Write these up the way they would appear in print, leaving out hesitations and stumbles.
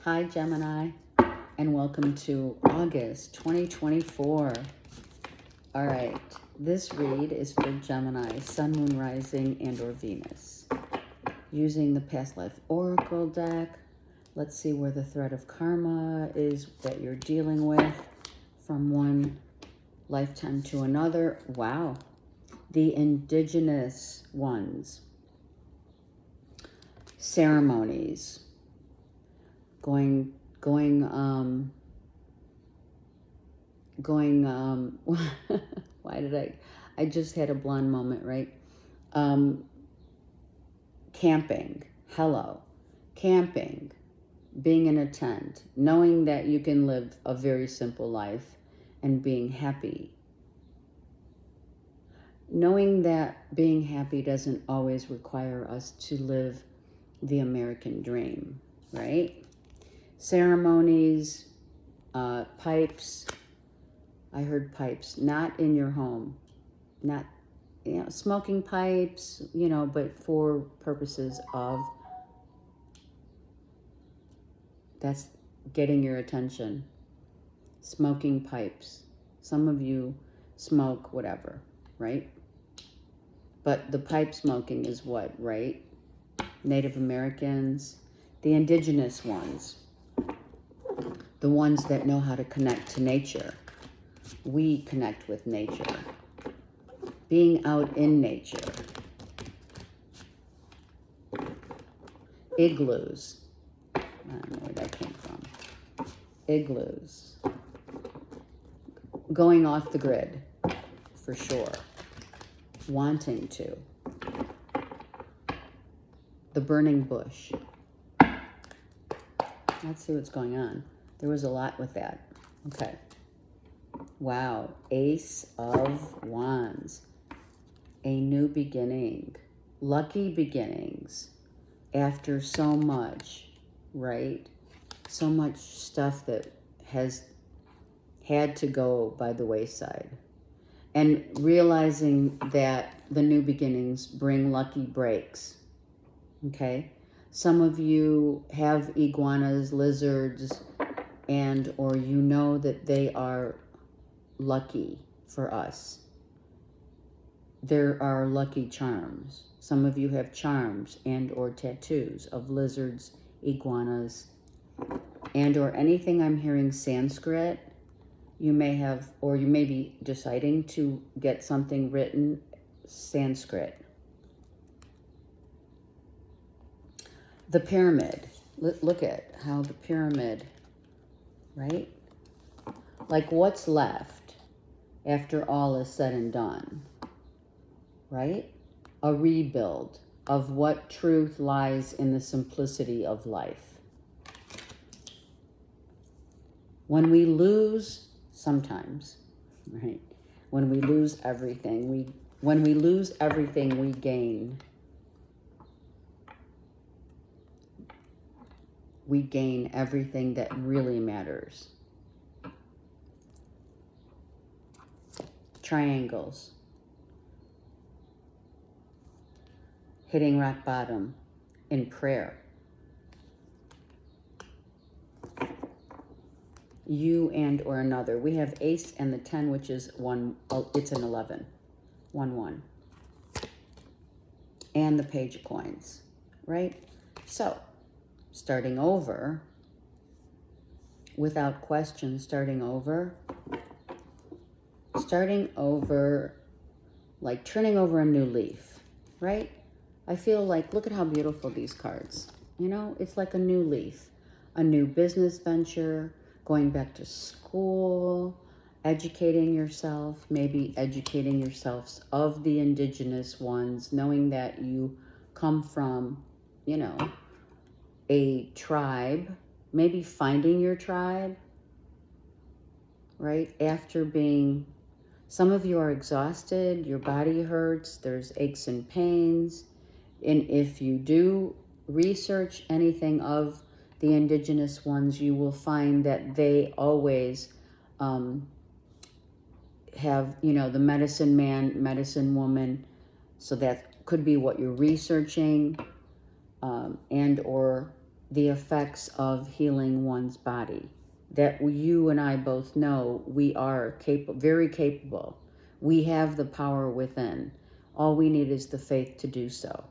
Hi, Gemini, and welcome to August 2024. All right, this read is for Gemini, Sun, Moon, Rising, and or Venus. Using the Past Life Oracle deck, let's see where the thread of karma is that you're dealing with from one lifetime to another. Wow, the indigenous ones. Ceremonies. Going, why did I just had a blonde moment, right? Camping, hello, camping, being in a tent, knowing that you can live a very simple life and being happy. Knowing that being happy doesn't always require us to live the American dream, right? Ceremonies, pipes. I heard pipes, not in your home, not, smoking pipes, but for purposes of, that's getting your attention. Smoking pipes. Some of you smoke whatever, right? But the pipe smoking is what, right? Native Americans, the indigenous ones. The ones that know how to connect to nature. We connect with nature. Being out in nature. Igloos. I don't know where that came from. Igloos. Going off the grid, for sure. Wanting to. The burning bush. Let's see what's going on. There was a lot with that. Okay. Wow. Ace of Wands. A new beginning. Lucky beginnings. After so much, right? So much stuff that has had to go by the wayside. And realizing that the new beginnings bring lucky breaks. Okay? Some of you have iguanas, lizards, and or that they are lucky for us. There are lucky charms. Some of you have charms and or tattoos of lizards, iguanas, and or anything I'm hearing Sanskrit. You may have, or you may be deciding to get something written Sanskrit. The pyramid. Look at how the pyramid, right? Like what's left after all is said and done, right? A rebuild of what truth lies in the simplicity of life. When we lose, sometimes, right? When we lose everything, we gain. We gain everything that really matters. Triangles. Hitting rock bottom in prayer. You and or another. We have ace and the 10, which is it's an 11. 1-1. And the page of coins, right? So, starting over, without question, starting over, like turning over a new leaf, right? I feel like, look at how beautiful these cards, it's like a new leaf, a new business venture, going back to school, educating yourself, maybe educating yourselves of the indigenous ones, knowing that you come from, a tribe, maybe finding your tribe, right? After being, some of you are exhausted, your body hurts, there's aches and pains. And if you do research anything of the indigenous ones, you will find that they always have, the medicine man, medicine woman. So that could be what you're researching, and or the effects of healing one's body. That you and I both know we are very capable. We have the power within. All we need is the faith to do so.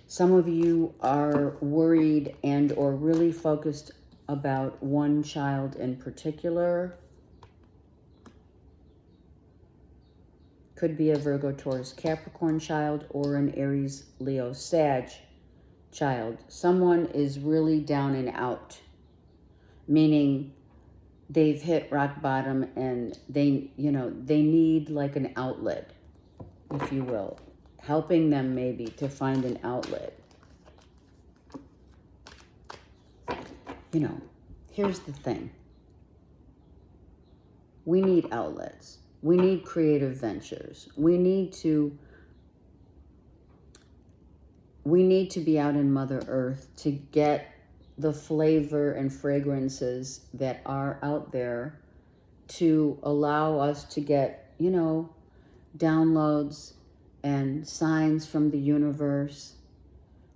Some of you are worried and or really focused about one child in particular. Could be a Virgo, Taurus, Capricorn child or an Aries, Leo, Sag child. Someone is really down and out, meaning they've hit rock bottom and they need like an outlet, if you will. Helping them maybe to find an outlet. Here's the thing. We need outlets. We need creative ventures. We need to be out in Mother Earth to get the flavor and fragrances that are out there to allow us to get, downloads and signs from the universe,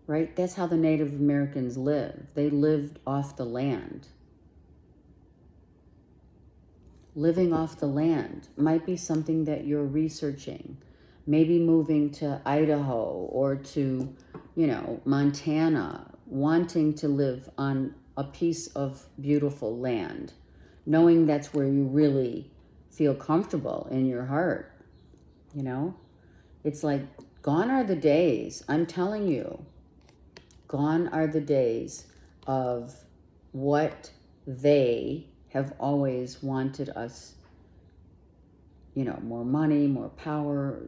right? That's how the Native Americans lived. They lived off the land. Living off the land might be something that you're researching. Maybe moving to Idaho or to, Montana, wanting to live on a piece of beautiful land, knowing that's where you really feel comfortable in your heart, It's like, gone are the days, I'm telling you, gone are the days of what they have always wanted us, more money, more power,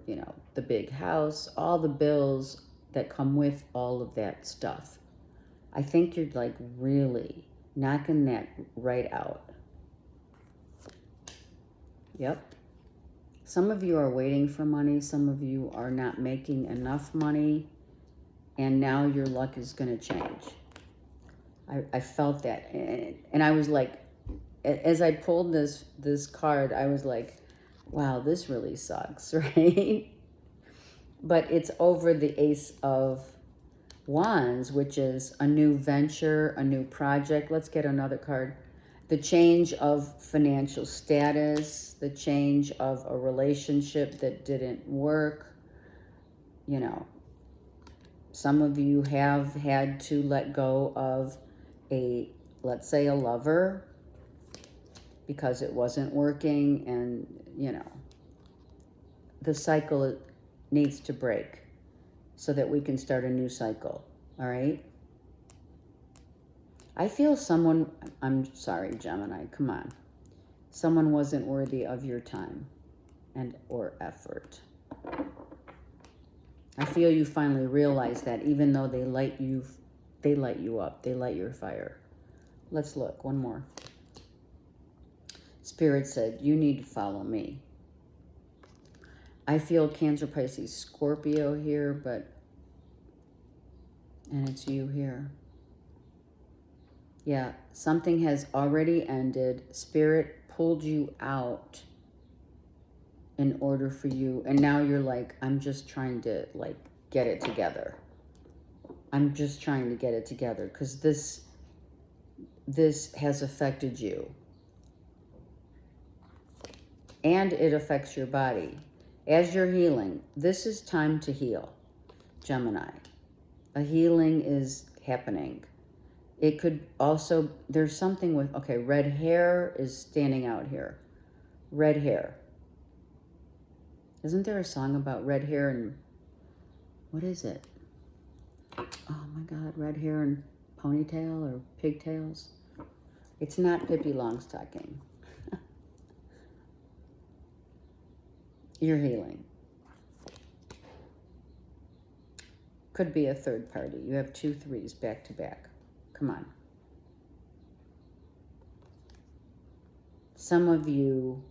the big house, all the bills that come with all of that stuff. I think you're like really knocking that right out. Yep. Some of you are waiting for money. Some of you are not making enough money. And now your luck is going to change. I felt that. And I was like, as I pulled this card, I was like, wow, this really sucks, right? But it's over the Ace of Wands, which is a new venture, a new project. Let's get another card. The change of financial status, the change of a relationship that didn't work. Some of you have had to let go of let's say a lover, because it wasn't working, and the cycle needs to break so that we can start a new cycle. All right. I feel I'm sorry, Gemini, come on. Someone wasn't worthy of your time and or effort. I feel you finally realize that, even though they light you up, they light your fire. Let's look, one more. Spirit said, you need to follow me. I feel Cancer, Pisces, Scorpio here, and it's you here. Yeah, something has already ended. Spirit pulled you out in order for you. And now you're like, I'm just trying to get it together. I'm just trying to get it together because this has affected you. And it affects your body. As you're healing, this is time to heal, Gemini. A healing is happening. It could also, there's something with, okay, red hair is standing out here. Red hair. Isn't there a song about red hair and, what is it? Oh my God, red hair and ponytail or pigtails? It's not Pippi Longstocking. You're healing. Could be a third party. You have 2 3s back to back. Come on. Some of you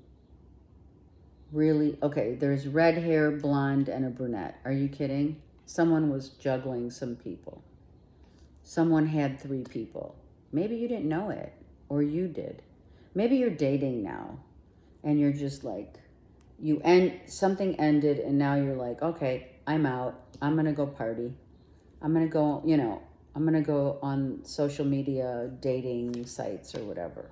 really, okay, there's red hair, blonde, and a brunette. Are you kidding? Someone was juggling some people. Someone had 3 people. Maybe you didn't know it, or you did. Maybe you're dating now, and you're just like, something ended, and now you're like, okay, I'm out. I'm going to go party. I'm going to go, you know, I'm going to go on social media dating sites or whatever.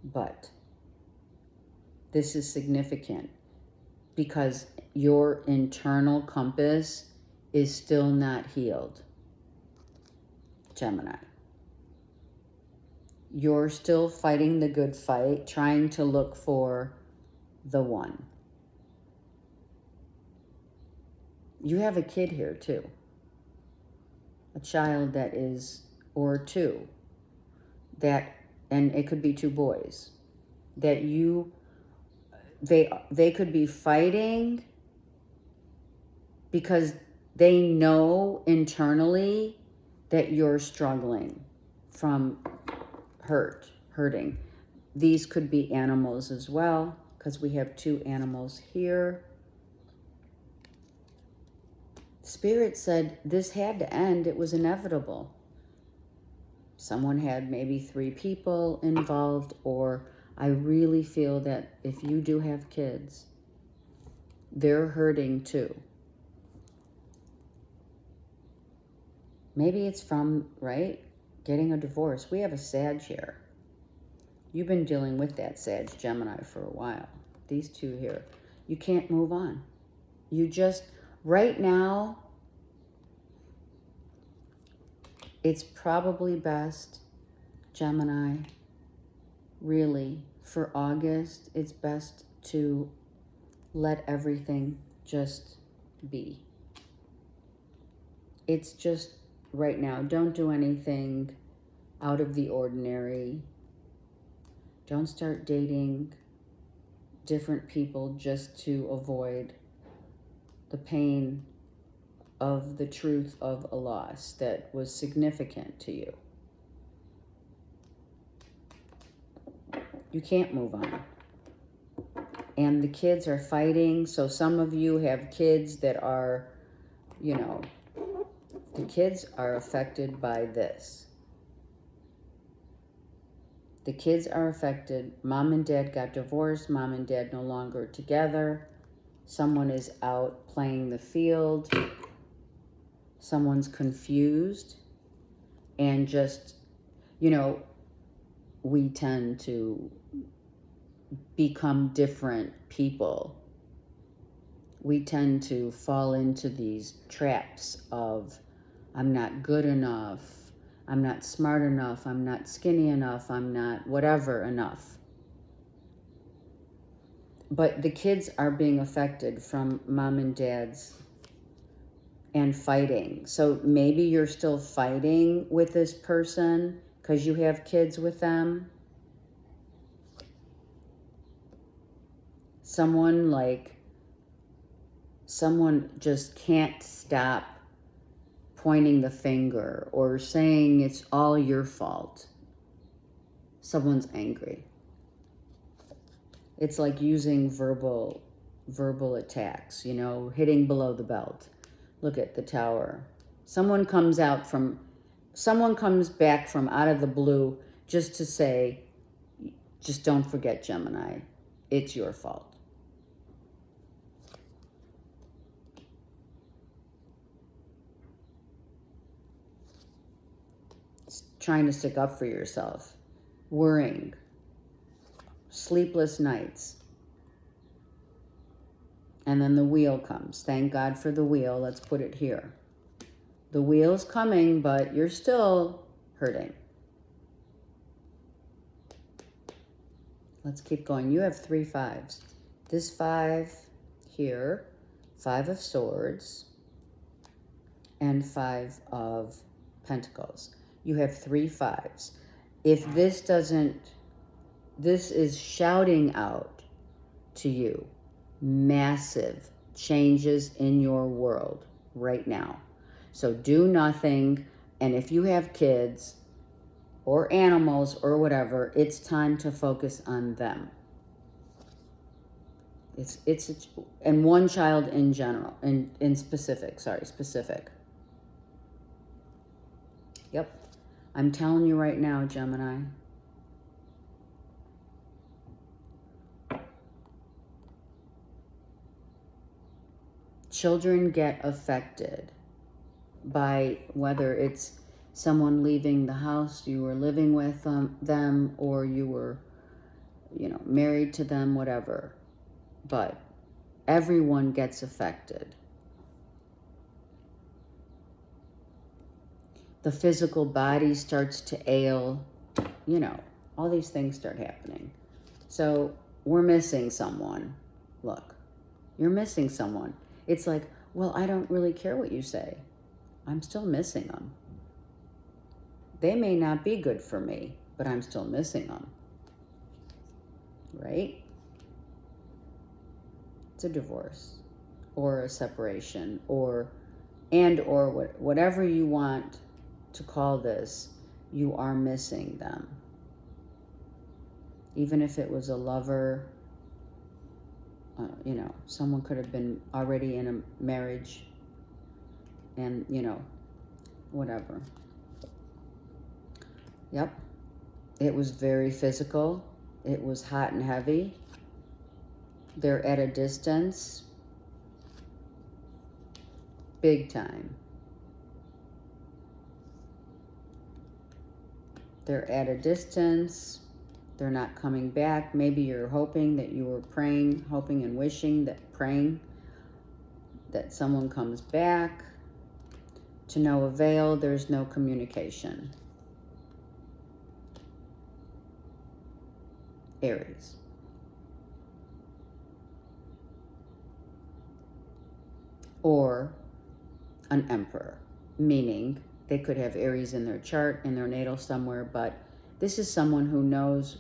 But this is significant because your internal compass is still not healed, Gemini. You're still fighting the good fight, trying to look for the one. You have a kid here too. A child that is, or two, that, and it could be two boys, that you, they could be fighting because they know internally that you're struggling from hurting. These could be animals as well, because we have two animals here. Spirit said this had to end. It was inevitable. Someone had maybe 3 people involved, or I really feel that if you do have kids, they're hurting too. Maybe it's from, right, getting a divorce. We have a Sag here. You've been dealing with that Sag Gemini for a while. These two here. You can't move on. You just, right now, it's probably best, Gemini, really, for August, it's best to let everything just be. It's just, right now, don't do anything out of the ordinary. Don't start dating different people just to avoid the pain of the truth of a loss that was significant to you. You can't move on. And the kids are fighting. So some of you have kids that are, you know, the kids are affected by this. The kids are affected. Mom and dad got divorced. Mom and dad no longer together. Someone is out playing the field. Someone's confused. And just, you know, we tend to become different people. We tend to fall into these traps of, I'm not good enough, I'm not smart enough, I'm not skinny enough, I'm not whatever enough. But the kids are being affected from mom and dad's and fighting. So maybe you're still fighting with this person because you have kids with them. Someone just can't stop pointing the finger or saying it's all your fault. Someone's angry. It's like using verbal attacks, you know, hitting below the belt. Look at the Tower. Someone comes back from out of the blue just to say, just don't forget, Gemini, it's your fault. Trying to stick up for yourself, worrying, sleepless nights. And then the wheel comes. Thank God for the wheel. Let's put it here. The wheel's coming, but you're still hurting. Let's keep going. You have 3 5s. This 5 here, 5 of Swords, and 5 of Pentacles. You have 3 5s. If this is shouting out to you massive changes in your world right now. So do nothing. And if you have kids or animals or whatever, it's time to focus on them. And one child in general, in specific. Yep. I'm telling you right now, Gemini. children get affected by whether it's someone leaving the house you were living with them, or you were, married to them, whatever. But everyone gets affected. The physical body starts to ail, all these things start happening. So we're missing someone. Look, you're missing someone. It's like, well, I don't really care what you say. I'm still missing them. They may not be good for me, but I'm still missing them. Right? It's a divorce or a separation or whatever you want to call this, you are missing them. Even if it was a lover, someone could have been already in a marriage and, whatever. Yep. It was very physical. It was hot and heavy. They're at a distance. Big time. They're at a distance. They're not coming back. Maybe you're hoping that you were praying, hoping and wishing praying that someone comes back. To no avail, there's no communication. Aries. Or an emperor, meaning they could have Aries in their chart, in their natal somewhere, but this is someone who knows.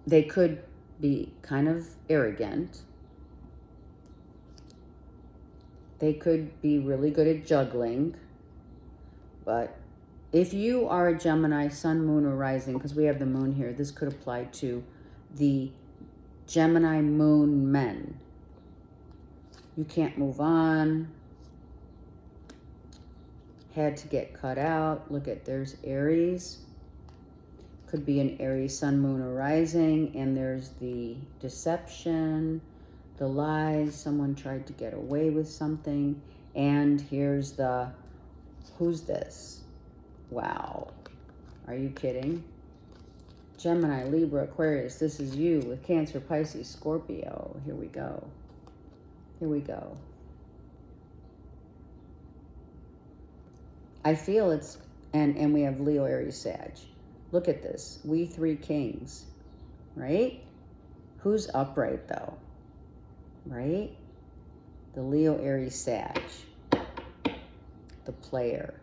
They could be kind of arrogant. They could be really good at juggling. But if you are a Gemini, sun, moon, or rising, because we have the moon here, this could apply to the Gemini moon men. You can't move on. Had to get cut out. Look at, there's Aries. Could be an Aries, sun, moon, or rising. And there's the deception, the lies. Someone tried to get away with something. And here's the, who's this? Wow. Are you kidding? Gemini, Libra, Aquarius, this is you with Cancer, Pisces, Scorpio. Here we go. Here we go. I feel it's, and we have Leo, Aries, Sag. Look at this. We three kings, right? Who's upright though? Right? The Leo, Aries, Sag. The player.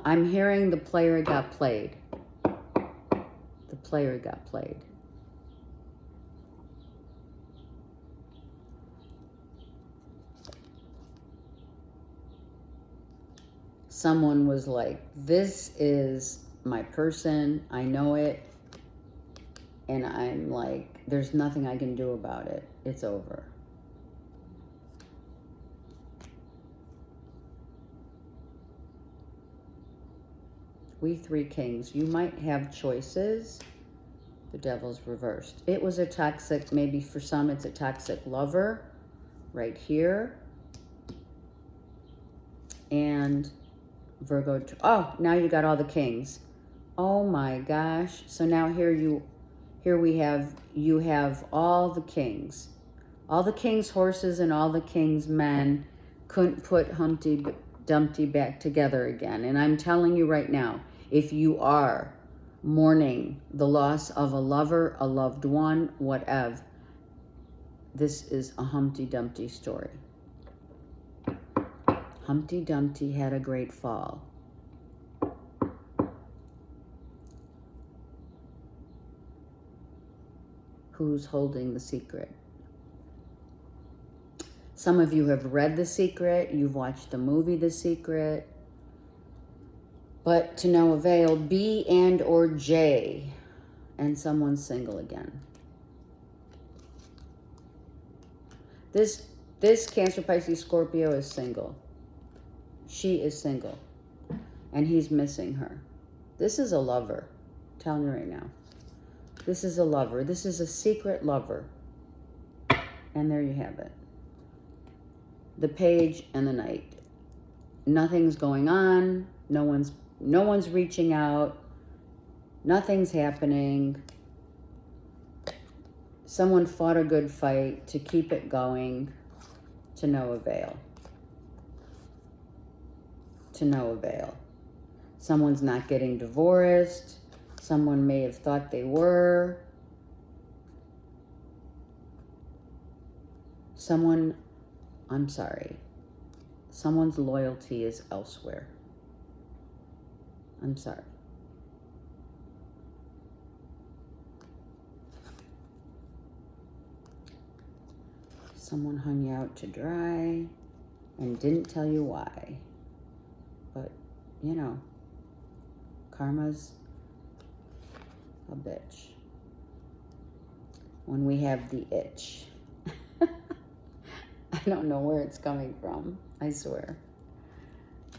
I'm hearing the player got played. The player got played. Someone was like, this is my person, I know it, and I'm like, there's nothing I can do about it. It's over. We three kings. You might have choices. The devil's reversed. It was a toxic, maybe for some it's a toxic lover right here. And Virgo, oh, now you got all the kings. Oh my gosh. So now you have all the kings. All the king's horses and all the king's men couldn't put Humpty Dumpty back together again. And I'm telling you right now, if you are mourning the loss of a lover, a loved one, whatever, this is a Humpty Dumpty story. Humpty Dumpty had a great fall. Who's holding the secret? Some of you have read The Secret. You've watched the movie The Secret. But to no avail, B and or J. And someone's single again. This Cancer, Pisces, Scorpio is single. She is single. And he's missing her. This is a lover. I'm telling you right now. This is a lover. This is a secret lover. And there you have it. The Page and the Knight. Nothing's going on. No one's reaching out. Nothing's happening. Someone fought a good fight to keep it going, to no avail. To no avail. Someone's not getting divorced. Someone may have thought they were. Someone's loyalty is elsewhere. I'm sorry. Someone hung you out to dry and didn't tell you why. But, you know, karma's a bitch. When we have the itch. I don't know where it's coming from, I swear.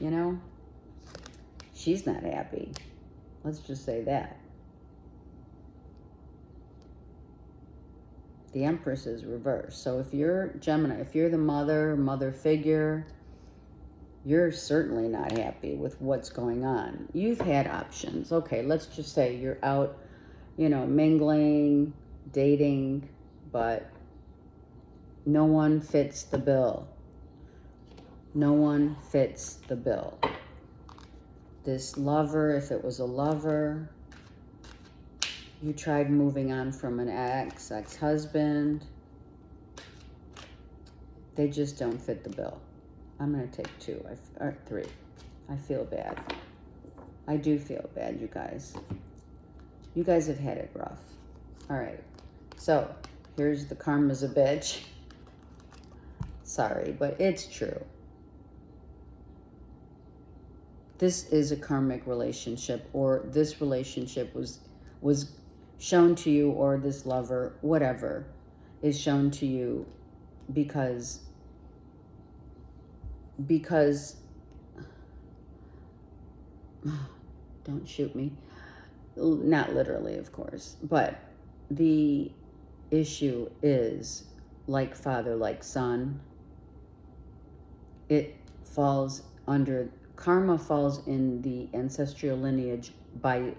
You know, she's not happy. Let's just say that. The Empress is reversed. So if you're Gemini, if you're the mother figure, you're certainly not happy with what's going on. You've had options. Okay, let's just say you're out, you know, mingling, dating, but no one fits the bill. No one fits the bill. This lover, if it was a lover, you tried moving on from an ex-husband. They just don't fit the bill. I'm going to take 2 or 3. I feel bad. I do feel bad, you guys. You guys have had it rough. All right. So here's the karma's a bitch. Sorry, but it's true. This is a karmic relationship, or this relationship was shown to you, or this lover, whatever, is shown to you because don't shoot me. Not literally, of course, but the issue is like father, like son. It falls under, karma falls in the ancestral lineage by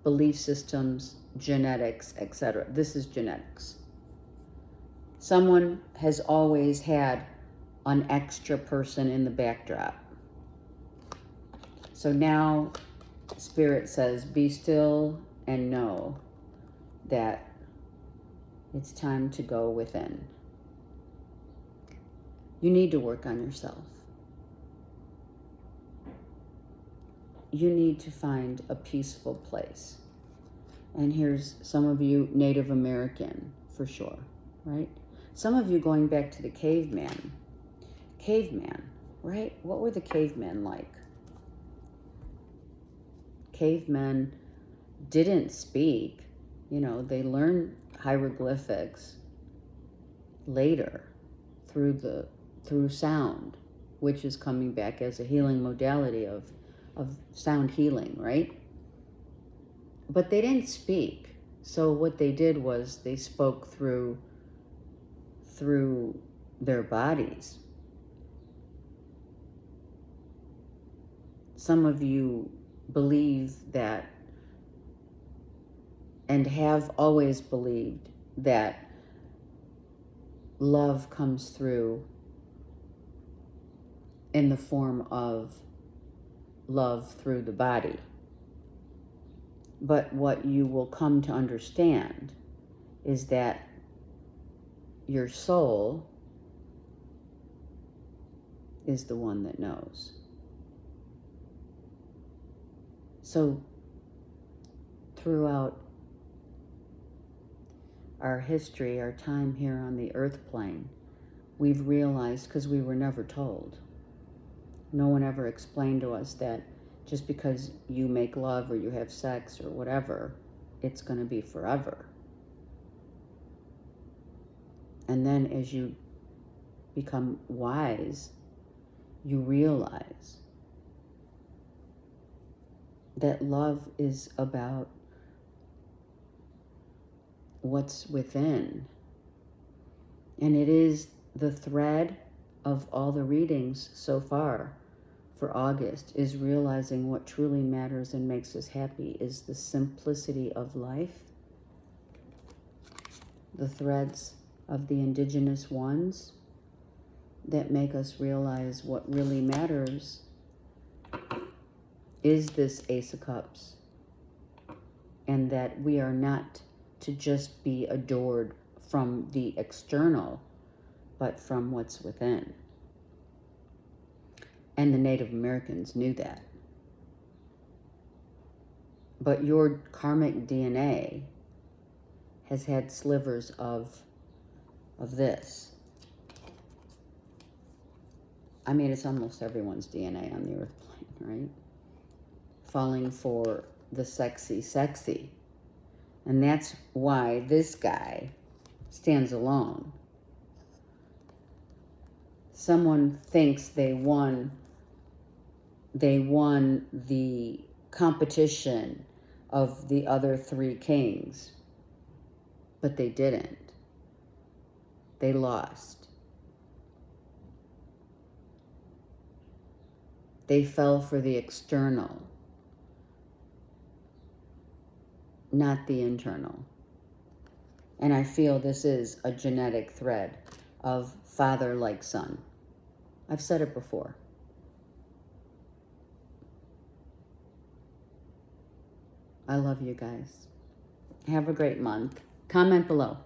belief systems, genetics, etc. This is genetics. Someone has always had an extra person in the backdrop. So now Spirit says, be still and know that it's time to go within. You need to work on yourself. You need to find a peaceful place. And here's some of you Native American, for sure, right? Some of you going back to the caveman. Caveman, right? What were the cavemen like? Cavemen didn't speak. You know, they learned hieroglyphics later through sound, which is coming back as a healing modality of sound healing, right? But they didn't speak. So what they did was they spoke through their bodies. Some of you believe that, and have always believed that love comes through in the form of love through the body. But what you will come to understand is that your soul is the one that knows. So throughout our history, our time here on the earth plane, we've realized, because we were never told, no one ever explained to us that just because you make love or you have sex or whatever, it's going to be forever. And then as you become wise, you realize that love is about what's within. And it is the thread of all the readings so far for August, is realizing what truly matters and makes us happy is the simplicity of life, the threads of the indigenous ones that make us realize what really matters is this Ace of Cups, and that we are not to just be adored from the external, but from what's within. And the Native Americans knew that. But your karmic DNA has had slivers of this. I mean, it's almost everyone's DNA on the earth plane, right? Falling for the sexy, sexy. And that's why this guy stands alone. Someone thinks they won the competition of the other three kings, but they didn't. They lost. They fell for the external, not the internal. And I feel this is a genetic thread of father like son. I've said it before. I love you guys. Have a great month. Comment below.